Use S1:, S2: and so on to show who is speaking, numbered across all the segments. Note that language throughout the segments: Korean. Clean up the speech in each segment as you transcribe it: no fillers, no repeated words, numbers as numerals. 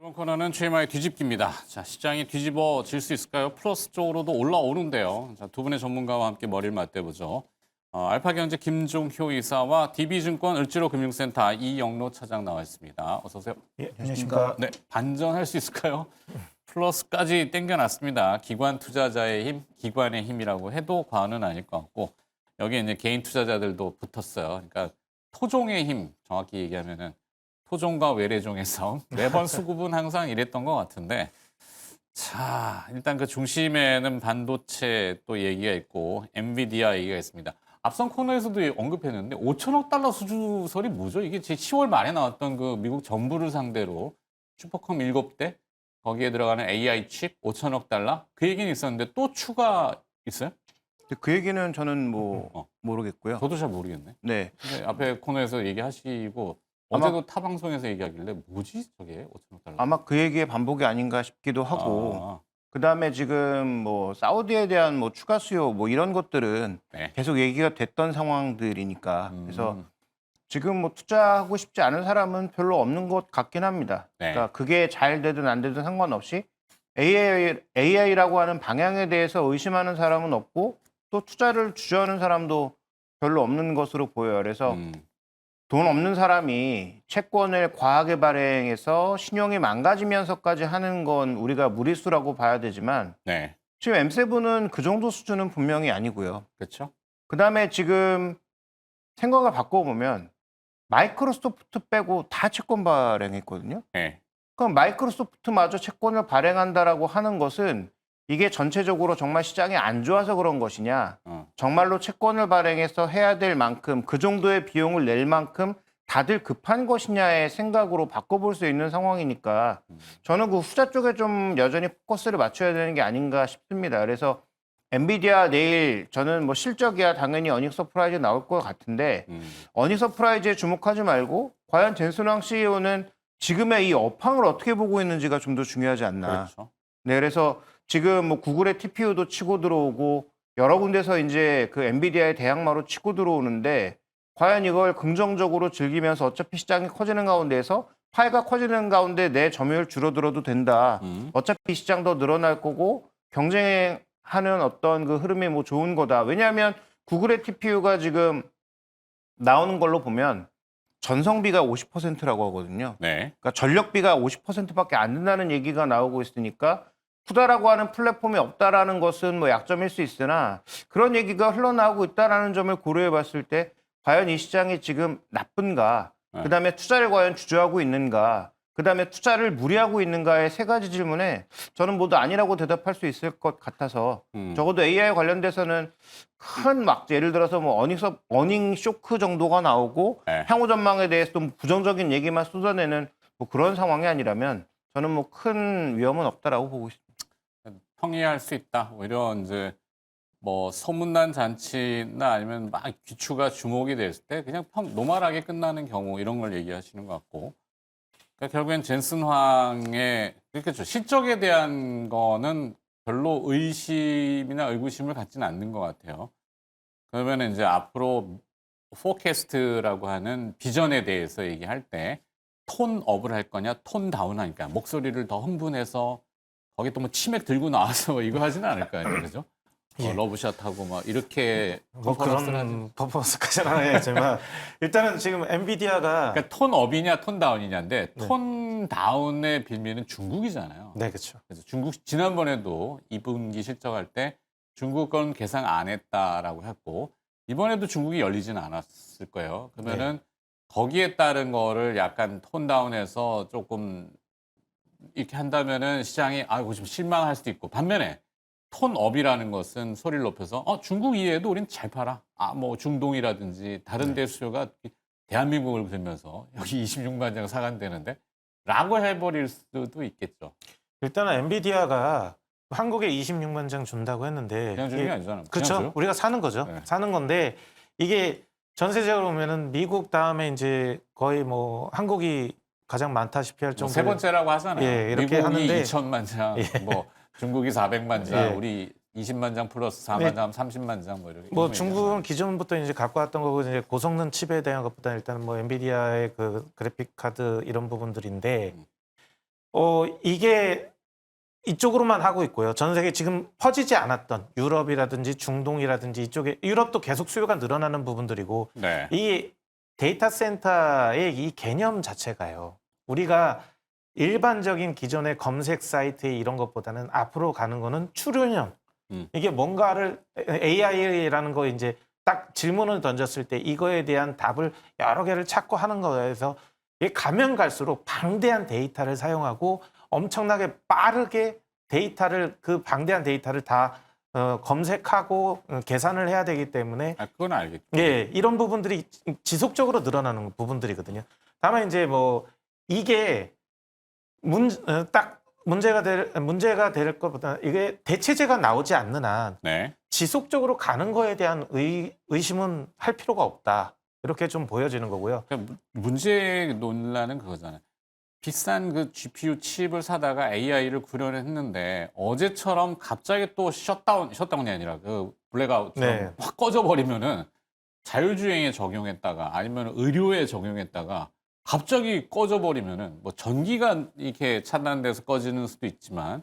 S1: 이번 코너는 GMI 뒤집기입니다. 자, 시장이 뒤집어질 수 있을까요? 플러스 쪽으로도 올라오는데요. 자, 두 분의 전문가와 함께 머리를 맞대보죠. 알파경제 김종효 이사와 DB증권 을지로금융센터 이영로 차장 나와 있습니다. 어서 오세요.
S2: 예, 안녕하십니까.
S1: 네, 반전할 수 있을까요? 플러스까지 땡겨놨습니다. 기관 투자자의 힘, 기관의 힘이라고 해도 과언은 아닐 것 같고 여기에 이제 개인 투자자들도 붙었어요. 그러니까 토종의 힘, 정확히 얘기하면은 토종과 외래종의 싸움. 매번 수급은 항상 이랬던 것 같은데 자, 일단 그 중심에는 반도체 또 얘기가 있고 엔비디아 얘기가 있습니다. 앞선 코너에서도 언급했는데 5천억 달러 수주설이 뭐죠? 이게 제 10월 말에 나왔던 그 미국 정부를 상대로 슈퍼컴 7대 거기에 들어가는 AI 칩 5천억 달러 그 얘기는 있었는데 또 추가 있어요?
S2: 그 얘기는 저는 모르겠고요.
S1: 저도 잘 모르겠네.
S2: 네.
S1: 근데 앞에 코너에서 얘기하시고 어제도 타 방송에서 얘기하길래 뭐지 저게 5천억 달러?
S2: 아마 그 얘기의 반복이 아닌가 싶기도 하고
S1: 아,
S2: 그다음에 지금 뭐 사우디에 대한 뭐 추가 수요 뭐 이런 것들은
S1: 네.
S2: 계속 얘기가 됐던 상황들이니까 그래서
S1: 음,
S2: 지금 뭐 투자하고 싶지 않은 사람은 별로 없는 것 같긴 합니다.
S1: 네.
S2: 그러니까 그게 잘 되든 안 되든 상관없이 AI라고 하는 방향에 대해서 의심하는 사람은 없고 또 투자를 주저하는 사람도 별로 없는 것으로 보여요. 그래서 돈 없는 사람이 채권을 과하게 발행해서 신용이 망가지면서까지 하는 건 우리가 무리수라고 봐야 되지만
S1: 네,
S2: 지금 M7은 그 정도 수준은 분명히 아니고요.
S1: 그렇죠.
S2: 그다음에 지금 생각을 바꿔보면 마이크로소프트 빼고 다 채권 발행했거든요.
S1: 네,
S2: 그럼 마이크로소프트마저 채권을 발행한다라고 하는 것은 이게 전체적으로 정말 시장이 안 좋아서 그런 것이냐, 정말로 채권을 발행해서 해야 될 만큼 그 정도의 비용을 낼 만큼 다들 급한 것이냐의 생각으로 바꿔볼 수 있는 상황이니까 저는 그 후자 쪽에 좀 여전히 포커스를 맞춰야 되는 게 아닌가 싶습니다. 그래서 엔비디아 내일 저는 뭐 실적이야 당연히 어닝 서프라이즈 나올 것 같은데 어닝 서프라이즈에 주목하지 말고 과연 젠슨왕 CEO는 지금의 이 업황을 어떻게 보고 있는지가 좀 더 중요하지 않나.
S1: 그렇죠.
S2: 네, 그래서 지금 뭐 구글의 TPU도 치고 들어오고 여러 군데서 이제 그 엔비디아의 대항마로 치고 들어오는데 과연 이걸 긍정적으로 즐기면서 어차피 시장이 커지는 가운데에서 파이가 커지는 가운데 내 점유율 줄어들어도 된다. 어차피 시장 더 늘어날 거고 경쟁하는 어떤 그 흐름이 뭐 좋은 거다. 왜냐하면 구글의 TPU가 지금 나오는 걸로 보면 전성비가 50%라고 하거든요.
S1: 네,
S2: 그러니까 전력비가 50%밖에 안 된다는 얘기가 나오고 있으니까 쿠다라고 하는 플랫폼이 없다라는 것은 뭐 약점일 수 있으나 그런 얘기가 흘러나오고 있다라는 점을 고려해 봤을 때 과연 이 시장이 지금 나쁜가?
S1: 네.
S2: 그다음에 투자를 과연 주저하고 있는가? 그다음에 투자를 무리하고 있는가의 세 가지 질문에 저는 모두 아니라고 대답할 수 있을 것 같아서 적어도 AI 관련돼서는 큰 막 예를 들어서 뭐 어닝 쇼크 정도가 나오고
S1: 네.
S2: 향후 전망에 대해서 좀 부정적인 얘기만 쏟아내는 뭐 그런 상황이 아니라면 저는 뭐 큰 위험은 없다라고 보고 있습니다.
S1: 평이할 수 있다. 오히려 이제 뭐 소문난 잔치나 아니면 막 귀추가 주목이 됐을 때 그냥 노멀하게 끝나는 경우 이런 걸 얘기하시는 것 같고. 그러니까 결국엔 젠슨 황의 그렇겠죠. 실적에 대한 거는 별로 의심이나 의구심을 갖지는 않는 것 같아요. 그러면 이제 앞으로 포캐스트라고 하는 비전에 대해서 얘기할 때 톤업을 할 거냐, 톤 다운 하니까 목소리를 더 흥분해서 거기 또 뭐 치맥 들고 나와서 이거 하지는 않을 거 아니에요, 그죠?
S3: 예.
S1: 러브샷하고 막 이렇게
S3: 뭐
S1: 퍼포먼스를 하지.
S3: 그런 퍼포먼스까지는 안 해야지만 일단은 지금 엔비디아가
S1: 그러니까 톤업이냐, 톤 다운이냐인데 톤 다운의 빌미는 중국이잖아요.
S3: 네, 그렇죠.
S1: 그래서 중국 지난번에도 2분기 실적할 때 중국 건 계산 안 했다라고 했고 이번에도 중국이 열리지는 않았을 거예요. 그러면은 거기에 따른 거를 약간 톤 다운해서 조금 이렇게 한다면은 시장이 아이고 좀 실망할 수도 있고 반면에 톤업이라는 것은 소리를 높여서 중국 이외에도 우린 잘 팔아. 뭐 중동이라든지 다른 데 수요가 대한민국을 들면서 여기 26만 장 사간되는데 라고 해버릴 수도 있겠죠.
S3: 일단은 엔비디아가 한국에 26만 장 준다고 했는데
S1: 그냥 주는 게 아니잖아요. 그냥
S3: 그렇죠.
S1: 줘요?
S3: 우리가 사는 거죠.
S1: 네.
S3: 사는 건데 이게 전세적으로 보면은 미국 다음에 이제 거의 뭐 한국이 가장 많다시피 할 정도.
S1: 세 번째라고 하잖아요.
S3: 예, 이렇게
S1: 미국이
S3: 하는데
S1: 2천만 장,
S3: 예.
S1: 뭐 중국이 400만 장,
S3: 예.
S1: 우리 20만 장 플러스 4만
S3: 네.
S1: 장, 30만 장 뭐 이렇게.
S3: 뭐
S1: 이런
S3: 중국은
S1: 얘기하잖아요.
S3: 기존부터 이제 갖고 왔던 거고 이제 고성능 칩에 대한 것보다 일단 뭐 엔비디아의 그 그래픽 카드 이런 부분들인데 이게 이쪽으로만 하고 있고요. 전 세계 지금 퍼지지 않았던 유럽이라든지 중동이라든지 이쪽에 유럽도 계속 수요가 늘어나는 부분들이고
S1: 네.
S3: 이 데이터 센터의 이 개념 자체가요. 우리가 일반적인 기존의 검색 사이트 이런 것보다는 앞으로 가는 거는 추론형. 이게 뭔가를 AI라는 거 이제 딱 질문을 던졌을 때 이거에 대한 답을 여러 개를 찾고 하는 거에서 이게 가면 갈수록 방대한 데이터를 사용하고 엄청나게 빠르게 그 방대한 데이터를 다 검색하고 계산을 해야 되기 때문에
S1: 그건 알겠죠.
S3: 예, 이런 부분들이 지속적으로 늘어나는 부분들이거든요. 다만 이제 뭐 이게 문제가 될 것보다 이게 대체제가 나오지 않는 한
S1: 네.
S3: 지속적으로 가는 거에 대한 의심은 할 필요가 없다. 이렇게 좀 보여지는 거고요.
S1: 그러니까 문제 논란은 그거잖아요. 비싼 그 GPU 칩을 사다가 AI를 구현했는데 어제처럼 갑자기 또 셧다운이 아니라 그 블랙아웃처럼
S3: 네.
S1: 확 꺼져버리면은 자율주행에 적용했다가 아니면 의료에 적용했다가 갑자기 꺼져버리면은 뭐 전기가 이렇게 차단돼서 꺼지는 수도 있지만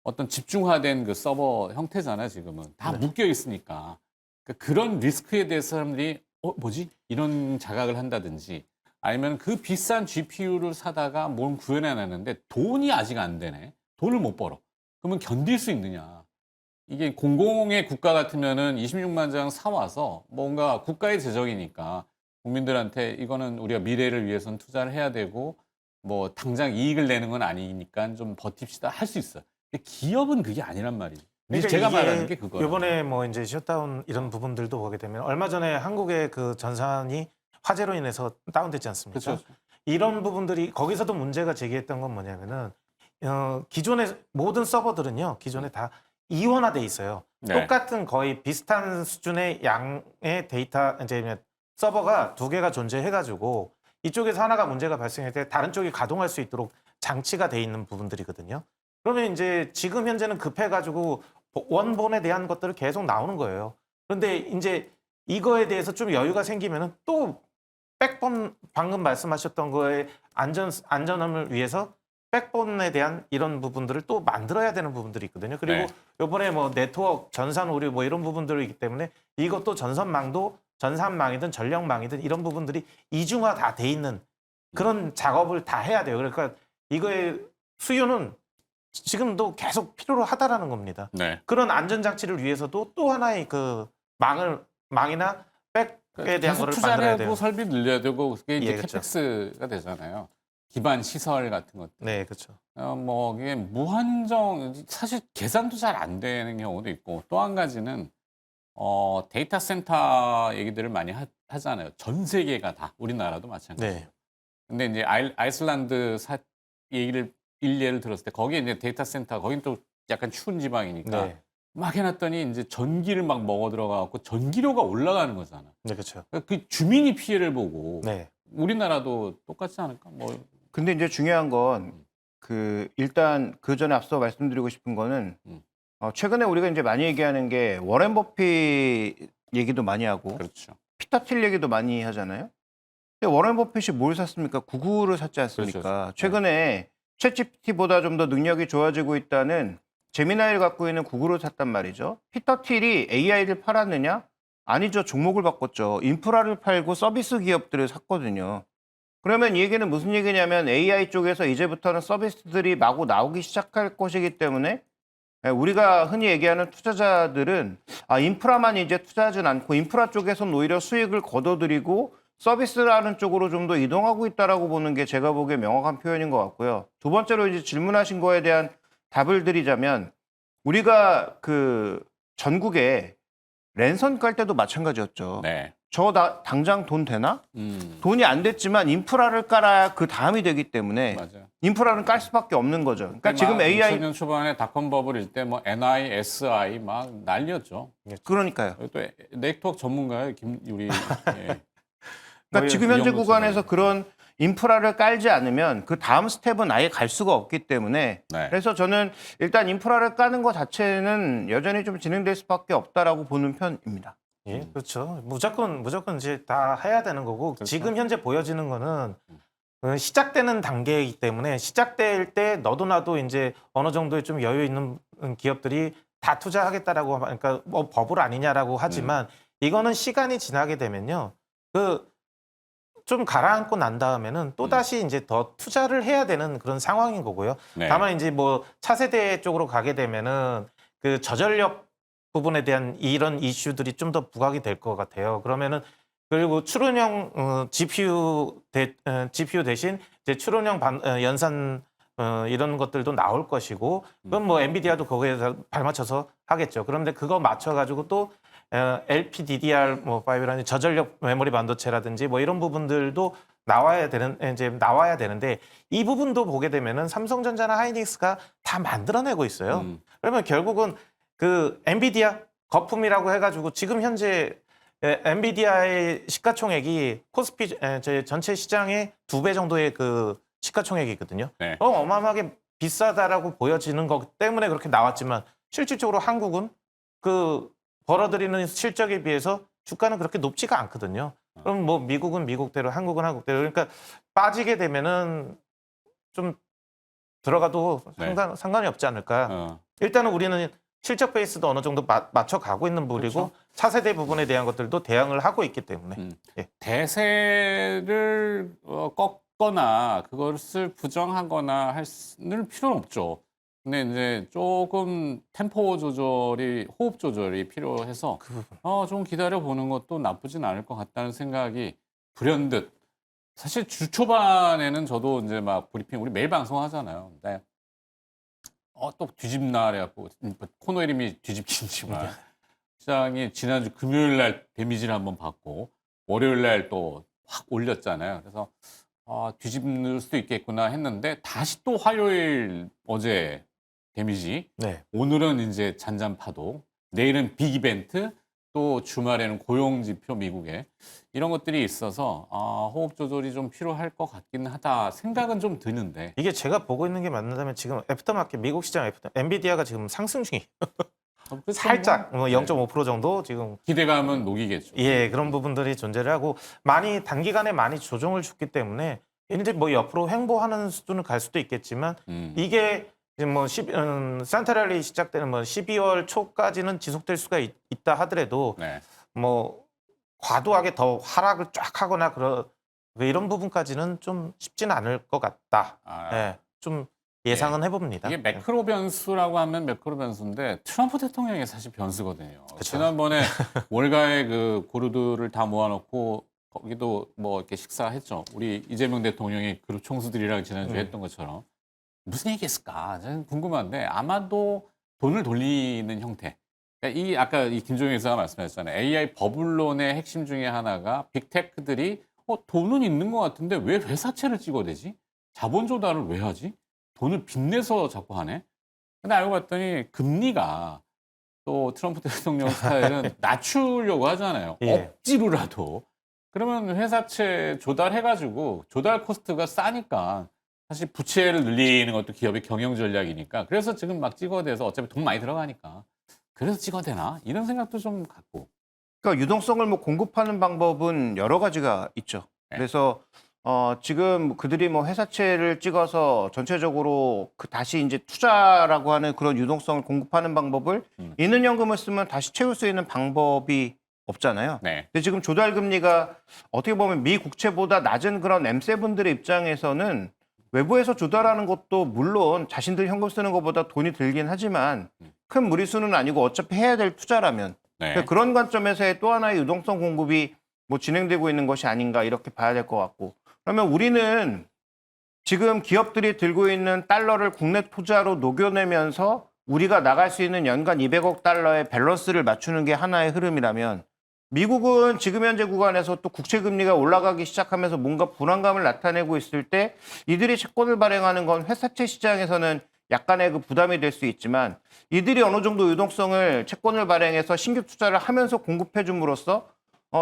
S1: 어떤 집중화된 그 서버 형태잖아요, 지금은. 다
S3: 네.
S1: 묶여 있으니까. 그러니까 그런 리스크에 대해서 사람들이 뭐지? 이런 자각을 한다든지 아니면 그 비싼 GPU를 사다가 뭘 구현해놨는데 돈이 아직 안 되네. 돈을 못 벌어. 그러면 견딜 수 있느냐. 이게 공공의 국가 같으면은 26만 장 사와서 뭔가 국가의 재정이니까 국민들한테 이거는 우리가 미래를 위해서는 투자를 해야 되고 뭐 당장 이익을 내는 건 아니니까 좀 버팁시다 할 수 있어요. 근데 기업은 그게 아니란 말이에요.
S3: 그러니까
S1: 제가
S3: 이게
S1: 말하는 게 그거예요.
S3: 이번에 뭐 이제 셧다운 이런 부분들도 보게 되면 얼마 전에 한국의 그 전산이 화재로 인해서 다운됐지 않습니까?
S1: 그렇죠.
S3: 이런 부분들이 거기서도 문제가 제기했던 건 뭐냐면은 기존의 모든 서버들은요 기존에 다 이원화돼 있어요.
S1: 네.
S3: 똑같은 거의 비슷한 수준의 양의 데이터 이제 서버가 두 개가 존재해가지고 이쪽에서 하나가 문제가 발생할 때 다른 쪽이 가동할 수 있도록 장치가 돼 있는 부분들이거든요. 그러면 이제 지금 현재는 급해가지고 원본에 대한 것들을 계속 나오는 거예요. 그런데 이제 이거에 대해서 좀 여유가 생기면은 또 백본 방금 말씀하셨던 거에 안전함을 위해서 백본에 대한 이런 부분들을 또 만들어야 되는 부분들이 있거든요. 그리고
S1: 네.
S3: 이번에 뭐 네트워크, 전산 오류 뭐 이런 부분들이기 때문에 이것도 전산망이든 전력망이든 이런 부분들이 이중화 다 돼 있는 그런 작업을 다 해야 돼요. 그러니까 이거의 수요는 지금도 계속 필요로 하다라는 겁니다.
S1: 네.
S3: 그런 안전장치를 위해서도 또 하나의 그 망이나 백에 대한
S1: 계속
S3: 거를
S1: 투자를
S3: 만들어야
S1: 하고
S3: 돼요.
S1: 설비 늘려야 되고 그게 이제
S3: 예, 그렇죠.
S1: 캐펙스가 되잖아요. 기반 시설 같은 것.
S3: 네, 그렇죠.
S1: 뭐 이게 무한정 사실 계산도 잘 안 되는 경우도 있고 또 한 가지는 데이터 센터 얘기들을 많이 하잖아요. 전 세계가 다 우리나라도 마찬가지예요.
S3: 네.
S1: 근데 이제 아이슬란드 얘기를 일례를 들었을 때 거기에 이제 데이터 센터 거긴 또 약간 추운 지방이니까
S3: 네.
S1: 막 해놨더니 이제 전기를 막 먹어 들어가고 전기료가 올라가는 거잖아.
S3: 네, 그렇죠.
S1: 그 주민이 피해를 보고
S3: 네.
S1: 우리나라도 똑같지 않을까? 뭐
S2: 근데 이제 중요한 건 일단 그 전에 앞서 말씀드리고 싶은 거는 최근에 우리가 이제 많이 얘기하는 게 워렌 버핏 얘기도 많이 하고
S1: 그렇죠.
S2: 피터 틸 얘기도 많이 하잖아요. 근데 워렌 버핏이 뭘 샀습니까? 구글을 샀지 않습니까?
S1: 그렇죠.
S2: 최근에 챗GPT보다 좀 더 능력이 좋아지고 있다는 제미나이를 갖고 있는 구글을 샀단 말이죠. 피터 틸이 AI를 팔았느냐? 아니죠. 종목을 바꿨죠. 인프라를 팔고 서비스 기업들을 샀거든요. 그러면 이 얘기는 무슨 얘기냐면 AI 쪽에서 이제부터는 서비스들이 마구 나오기 시작할 것이기 때문에 우리가 흔히 얘기하는 투자자들은 인프라만 이제 투자하진 않고 인프라 쪽에서는 오히려 수익을 거둬들이고 서비스라는 쪽으로 좀 더 이동하고 있다라고 보는 게 제가 보기에 명확한 표현인 것 같고요. 두 번째로 이제 질문하신 거에 대한 답을 드리자면 우리가 그 전국에 랜선 깔 때도 마찬가지였죠.
S1: 네.
S2: 당장 돈 되나? 돈이 안 됐지만 인프라를 깔아야 그 다음이 되기 때문에
S1: 맞아요.
S2: 인프라는 깔 수밖에 없는 거죠. 그러니까 지금 AI
S1: 2000년 초반에 닷컴 버블 일 때 뭐 NI, SI 막 난리였죠.
S2: 그러니까요.
S1: 또 네트워크 전문가예요, 우리. 예.
S2: 그러니까 지금 현재
S1: 이영도
S2: 구간에서
S1: 선생님.
S2: 그런 인프라를 깔지 않으면 그 다음 스텝은 아예 갈 수가 없기 때문에
S1: 네.
S2: 그래서 저는 일단 인프라를 까는 것 자체는 여전히 좀 진행될 수밖에 없다라고 보는 편입니다.
S3: 예, 그렇죠. 무조건 이제 다 해야 되는 거고
S1: 그렇죠.
S3: 지금 현재 보여지는 거는 시작되는 단계이기 때문에 시작될 때 너도 나도 이제 어느 정도의 좀 여유 있는 기업들이 다 투자하겠다라고 그러니까 뭐 버블 아니냐라고 하지만 이거는 시간이 지나게 되면요. 좀 가라앉고 난 다음에는 또 다시 이제 더 투자를 해야 되는 그런 상황인 거고요.
S1: 네.
S3: 다만 이제 뭐 차세대 쪽으로 가게 되면은 그 저전력 부분에 대한 이런 이슈들이 좀 더 부각이 될 것 같아요. 그러면은 그리고 추론형 GPU 대신 이제 추론형 연산 이런 것들도 나올 것이고 그럼 뭐 엔비디아도 거기에 발맞춰서 하겠죠. 그런데 그거 맞춰가지고 또 LPDDR 뭐 5라는 저전력 메모리 반도체라든지 뭐 이런 부분들도 나와야 되는데 이 부분도 보게 되면은 삼성전자나 하이닉스가 다 만들어내고 있어요. 그러면 결국은 그 엔비디아 거품이라고 해가지고 지금 현재 엔비디아의 시가총액이 코스피 제 전체 시장의 2배 정도의 그 시가총액이거든요.
S1: 네.
S3: 어마어마하게 비싸다라고 보여지는 것 때문에 그렇게 나왔지만 실질적으로 한국은 그 벌어들이는 실적에 비해서 주가는 그렇게 높지가 않거든요. 그럼 뭐 미국은 미국대로, 한국은 한국대로. 그러니까 빠지게 되면은 좀 들어가도
S1: 네.
S3: 상관이 없지 않을까. 일단은 우리는 실적 베이스도 어느 정도 맞춰 가고 있는 부분이고
S1: 그렇죠.
S3: 차세대 부분에 대한 것들도 대응을 하고 있기 때문에. 예.
S1: 대세를 꺾거나 그것을 부정하거나 할 필요는 없죠. 근데 이제 조금 템포 조절이, 호흡 조절이 필요해서 좀 기다려 보는 것도 나쁘진 않을 것 같다는 생각이 불현듯. 사실 주 초반에는 저도 이제 막 브리핑 우리 매일 방송하잖아요. 근데 또 뒤집나 그래갖고 코너 이름이 뒤집긴지만 시장이 지난주 금요일 날 데미지를 한번 받고 월요일 날 또 확 올렸잖아요. 그래서 뒤집을 수도 있겠구나 했는데 다시 또 화요일 어제 데미지.
S3: 네.
S1: 오늘은 이제 잔잔파도, 내일은 빅 이벤트, 또 주말에는 고용지표 미국에 이런 것들이 있어서 호흡 조절이 좀 필요할 것 같긴 하다 생각은 좀 드는데
S3: 이게 제가 보고 있는 게 맞는다면 지금 애프터마켓 미국 시장 엔비디아가 지금 상승 중이 살짝 뭐 0.5% 정도 지금
S1: 기대감은 녹이겠죠.
S3: 예, 그런 부분들이 존재를 하고 많이 단기간에 많이 조정을 줬기 때문에 이제 뭐 옆으로 횡보하는 수준을 갈 수도 있겠지만 이게 이제 뭐 산타랠리 시작되는 뭐 12월 초까지는 지속될 수가 있다 하더라도
S1: 네.
S3: 뭐 과도하게 더 하락을 쫙 하거나 이런 부분까지는 좀 쉽지는 않을 것 같다. 예, 좀 예상은 해봅니다.
S1: 이게 매크로 변수라고 하면 매크로 변수인데 트럼프 대통령이 사실 변수거든요.
S3: 그쵸.
S1: 지난번에 월가의 그 고르들을 다 모아놓고 거기도 뭐 이렇게 식사했죠. 우리 이재명 대통령이 그룹 총수들이랑 지난주에 했던 것처럼 무슨 얘기했을까? 저는 궁금한데 아마도 돈을 돌리는 형태. 그러니까 아까 이 김종인 기자가 말씀하셨잖아요. AI 버블론의 핵심 중에 하나가 빅테크들이 돈은 있는 것 같은데 왜 회사채를 찍어대지? 자본 조달을 왜 하지? 돈을 빚내서 자꾸 하네? 근데 알고 봤더니 금리가 또 트럼프 대통령 스타일은 낮추려고 하잖아요.
S3: 예.
S1: 억지로라도. 그러면 회사채 조달해가지고 조달 코스트가 싸니까 사실 부채를 늘리는 것도 기업의 경영 전략이니까 그래서 지금 막 찍어대서 어차피 돈 많이 들어가니까 그래서 찍어대나? 이런 생각도 좀 갖고.
S2: 그러니까 유동성을 뭐 공급하는 방법은 여러 가지가 있죠.
S1: 네.
S2: 그래서 지금 그들이 뭐 회사채를 찍어서 전체적으로 다시 이제 투자라고 하는 그런 유동성을 공급하는 방법을 있는 연금을 쓰면 다시 채울 수 있는 방법이 없잖아요.
S1: 네.
S2: 근데 지금 조달 금리가 어떻게 보면 미 국채보다 낮은 그런 M7들의 입장에서는 외부에서 조달하는 것도 물론 자신들 현금 쓰는 것보다 돈이 들긴 하지만 큰 무리수는 아니고 어차피 해야 될 투자라면
S1: 네.
S2: 그런 관점에서의 또 하나의 유동성 공급이 뭐 진행되고 있는 것이 아닌가 이렇게 봐야 될 것 같고 그러면 우리는 지금 기업들이 들고 있는 달러를 국내 투자로 녹여내면서 우리가 나갈 수 있는 연간 200억 달러의 밸런스를 맞추는 게 하나의 흐름이라면 미국은 지금 현재 구간에서 또 국채 금리가 올라가기 시작하면서 뭔가 불안감을 나타내고 있을 때 이들이 채권을 발행하는 건 회사채 시장에서는 약간의 그 부담이 될 수 있지만 이들이 어느 정도 유동성을 채권을 발행해서 신규 투자를 하면서 공급해 줌으로써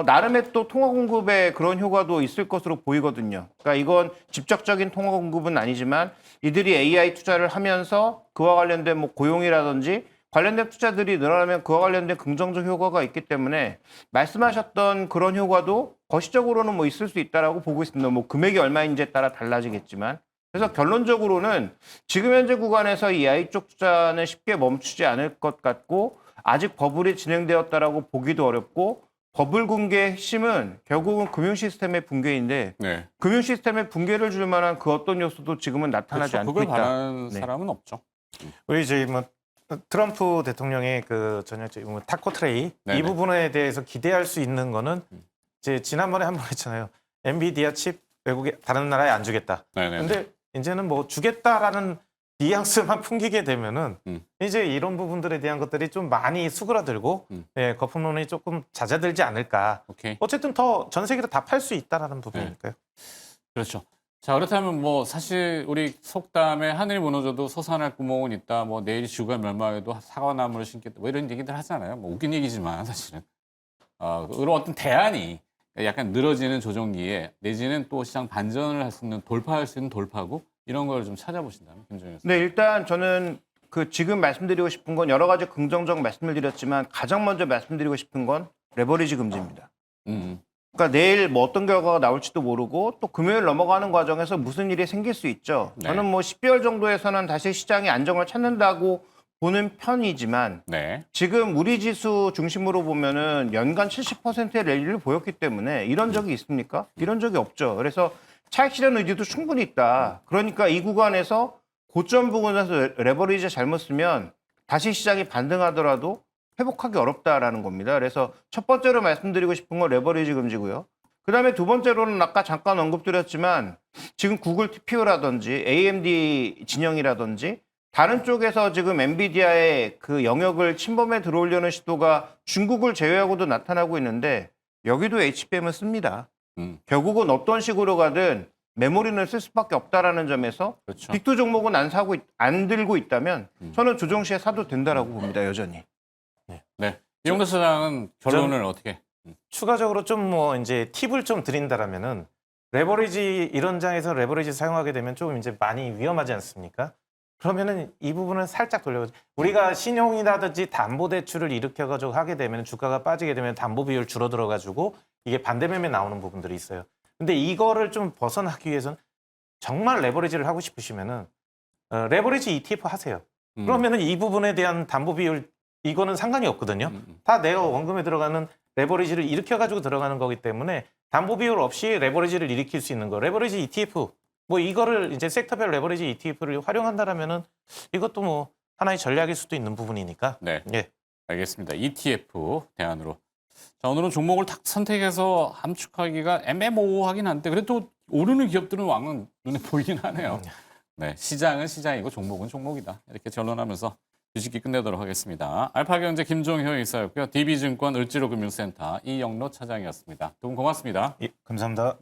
S2: 나름의 또 통화 공급에 그런 효과도 있을 것으로 보이거든요. 그러니까 이건 직접적인 통화 공급은 아니지만 이들이 AI 투자를 하면서 그와 관련된 뭐 고용이라든지 관련된 투자들이 늘어나면 그와 관련된 긍정적 효과가 있기 때문에 말씀하셨던 그런 효과도 거시적으로는 뭐 있을 수 있다라고 보고 있습니다. 뭐 금액이 얼마인지에 따라 달라지겠지만. 그래서 결론적으로는 지금 현재 구간에서 이 AI 쪽 투자는 쉽게 멈추지 않을 것 같고 아직 버블이 진행되었다라고 보기도 어렵고 버블 붕괴의 핵심은 결국은 금융 시스템의 붕괴인데
S1: 네.
S2: 금융 시스템의 붕괴를 줄 만한 그 어떤 요소도 지금은 나타나지
S1: 그렇죠.
S2: 않고
S1: 그걸
S2: 있다.
S1: 바라는
S2: 네.
S1: 사람은 없죠.
S3: 우리 저희 뭐 트럼프 대통령의 그 전형적인 뭐 타코 트레이
S1: 네네.
S3: 이 부분에 대해서 기대할 수 있는 거는 이제 지난번에 한 번 했잖아요. 엔비디아 칩 외국에 다른 나라에 안 주겠다.
S1: 네네.
S3: 근데 이제는 뭐 주겠다라는 뉘앙스만 풍기게 되면은 이제 이런 부분들에 대한 것들이 좀 많이 수그러들고 예, 거품론이 조금 잦아들지 않을까.
S1: 오케이.
S3: 어쨌든 더 전 세계로 다 팔 수 있다라는 부분이니까요.
S1: 그렇죠. 자, 그렇다면 뭐 사실 우리 속담에 하늘이 무너져도 솟아날 구멍은 있다. 뭐 내일 지구가 멸망해도 사과나무를 심겠다. 뭐 이런 얘기들 하잖아요. 뭐 웃긴 얘기지만 사실은 그런 어떤 대안이 약간 늘어지는 조정기에 내지는 또 시장 반전을 할 수 있는 돌파할 수 있는 돌파구 이런 걸 좀 찾아보신다면 김종현 씨.
S2: 네, 일단 저는 그 지금 말씀드리고 싶은 건 여러 가지 긍정적 말씀을 드렸지만 가장 먼저 말씀드리고 싶은 건 레버리지 금지입니다. 그러니까 내일 뭐 어떤 결과가 나올지도 모르고 또 금요일 넘어가는 과정에서 무슨 일이 생길 수 있죠.
S1: 네.
S2: 저는 뭐 12월 정도에서는 다시 시장이 안정을 찾는다고 보는 편이지만
S1: 네.
S2: 지금 우리 지수 중심으로 보면은 연간 70%의 랠리를 보였기 때문에 이런 적이 있습니까? 이런 적이 없죠. 그래서 차익 실현 의지도 충분히 있다. 그러니까 이 구간에서 고점 부분에서 레버리지 잘못 쓰면 다시 시장이 반등하더라도 회복하기 어렵다라는 겁니다. 그래서 첫 번째로 말씀드리고 싶은 건 레버리지 금지고요. 그다음에 두 번째로는 아까 잠깐 언급드렸지만 지금 구글 TPU라든지 AMD 진영이라든지 다른 쪽에서 지금 엔비디아의 그 영역을 침범해 들어오려는 시도가 중국을 제외하고도 나타나고 있는데 여기도 HBM을 씁니다. 결국은 어떤 식으로 가든 메모리는 쓸 수밖에 없다라는 점에서
S1: 그렇죠.
S2: 빅2 종목은 안 들고 있다면 저는 조정 시에 사도 된다라고 봅니다. 여전히.
S1: 네. 이용도 소장은 결론을 어떻게?
S3: 추가적으로 좀 뭐 이제 팁을 좀 드린다라면은 레버리지 이런 장에서 레버리지 사용하게 되면 조금 이제 많이 위험하지 않습니까? 그러면은 이 부분은 살짝 돌려가지고 우리가 신용이라든지 담보대출을 일으켜가지고 하게 되면 주가가 빠지게 되면 담보 비율 줄어들어가지고 이게 반대매매 나오는 부분들이 있어요. 근데 이거를 좀 벗어나기 위해서는 정말 레버리지를 하고 싶으시면은 레버리지 ETF 하세요. 그러면은 이 부분에 대한 담보 비율 이거는 상관이 없거든요. 다 내가 원금에 들어가는 레버리지를 일으켜가지고 들어가는 거기 때문에 담보 비율 없이 레버리지를 일으킬 수 있는 거. 레버리지 ETF 뭐 이거를 이제 섹터별 레버리지 ETF를 활용한다라면은 이것도 뭐 하나의 전략일 수도 있는 부분이니까.
S1: 네.
S3: 예.
S1: 알겠습니다. ETF 대안으로. 자, 오늘은 종목을 딱 선택해서 함축하기가 애매모호하긴 한데 그래도 오르는 기업들은 왕은 눈에 보이긴 하네요. 네, 시장은 시장이고 종목은 종목이다. 이렇게 전론하면서 주식기 끝내도록 하겠습니다. 알파경제 김종효 이사였고요. DB증권 을지로금융센터 이영로 차장이었습니다. 두 분 고맙습니다.
S3: 예, 감사합니다.